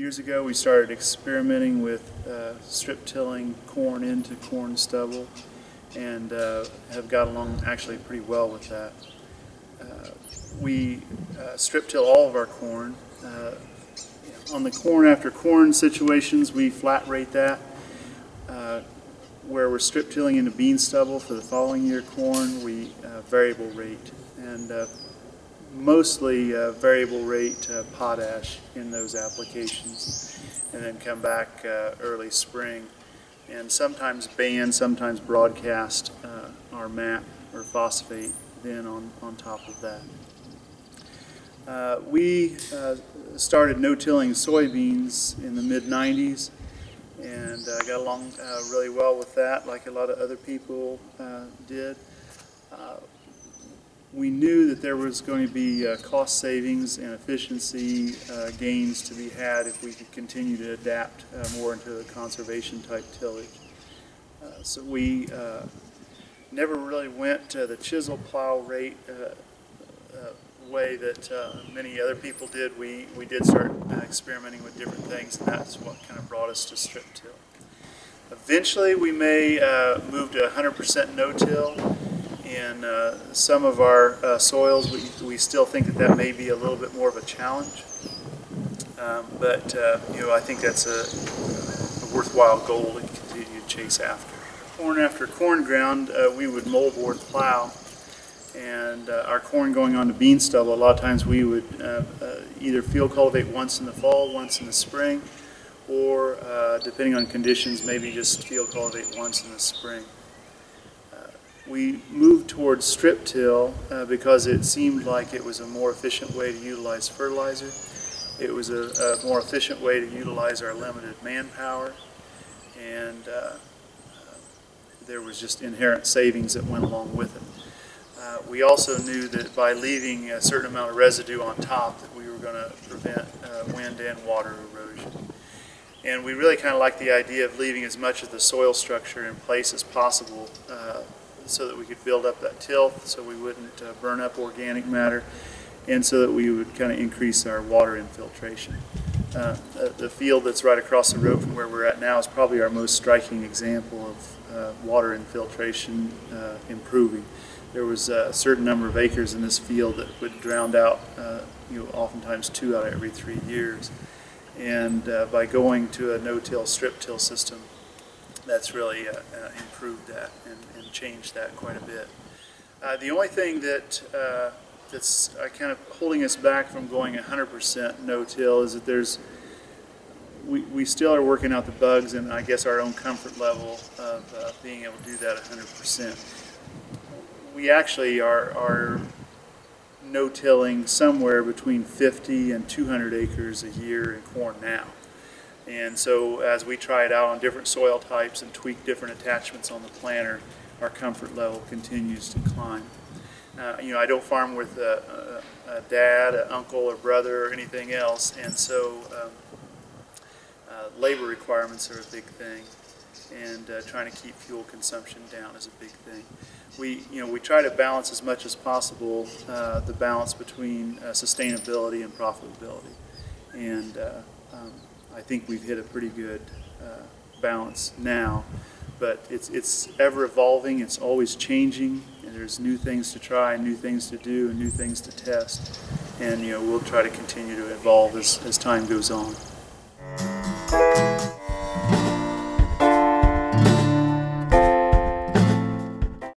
years ago we started experimenting with strip tilling corn into corn stubble, and have got along actually pretty well with that. We strip till all of our corn. On the corn after corn situations, we flat rate that. Where we're strip tilling into bean stubble for the following year corn, we variable rate, and mostly variable rate potash in those applications, and then come back early spring, and sometimes band, sometimes broadcast our MAP or phosphate then on top of that. We started no-tilling soybeans in the mid-90s, and got along really well with that, like a lot of other people did. We knew that there was going to be cost savings and efficiency gains to be had if we could continue to adapt more into the conservation type tillage. So we never really went to the chisel plow rate way that many other people did. We did start experimenting with different things, and that's what kind of brought us to strip till. Eventually we may move to 100% no-till. In some of our soils, we still think that may be a little bit more of a challenge, but you know, I think that's a worthwhile goal to continue to chase after. Corn after corn ground, we would moldboard plow, and our corn going on to bean stubble, a lot of times we would either field cultivate once in the fall, once in the spring, or depending on conditions, maybe just field cultivate once in the spring. We moved towards strip till because it seemed like it was a more efficient way to utilize fertilizer. It was a more efficient way to utilize our limited manpower, and there was just inherent savings that went along with it. We also knew that by leaving a certain amount of residue on top that we were going to prevent wind and water erosion. And we really kind of liked the idea of leaving as much of the soil structure in place as possible so that we could build up that tilth, so we wouldn't burn up organic matter, and so that we would kind of increase our water infiltration. The field that's right across the road from where we're at now is probably our most striking example of water infiltration improving. There was a certain number of acres in this field that would drown out, you know, oftentimes 2 out of every 3 years. And by going to a no-till, strip-till system, that's really improved that and changed that quite a bit. The only thing that that's kind of holding us back from going 100% no-till is that we still are working out the bugs and I guess our own comfort level of being able to do that 100%. We actually are no-tilling somewhere between 50 and 200 acres a year in corn now. And so as we try it out on different soil types and tweak different attachments on the planter, our comfort level continues to climb. You know, I don't farm with a dad, an uncle, or brother, or anything else, and so labor requirements are a big thing, and trying to keep fuel consumption down is a big thing. We try to balance as much as possible the balance between sustainability and profitability, and I think we've hit a pretty good balance now, but it's ever evolving, it's always changing, and there's new things to try, new things to do, and new things to test, and you know, we'll try to continue to evolve as time goes on.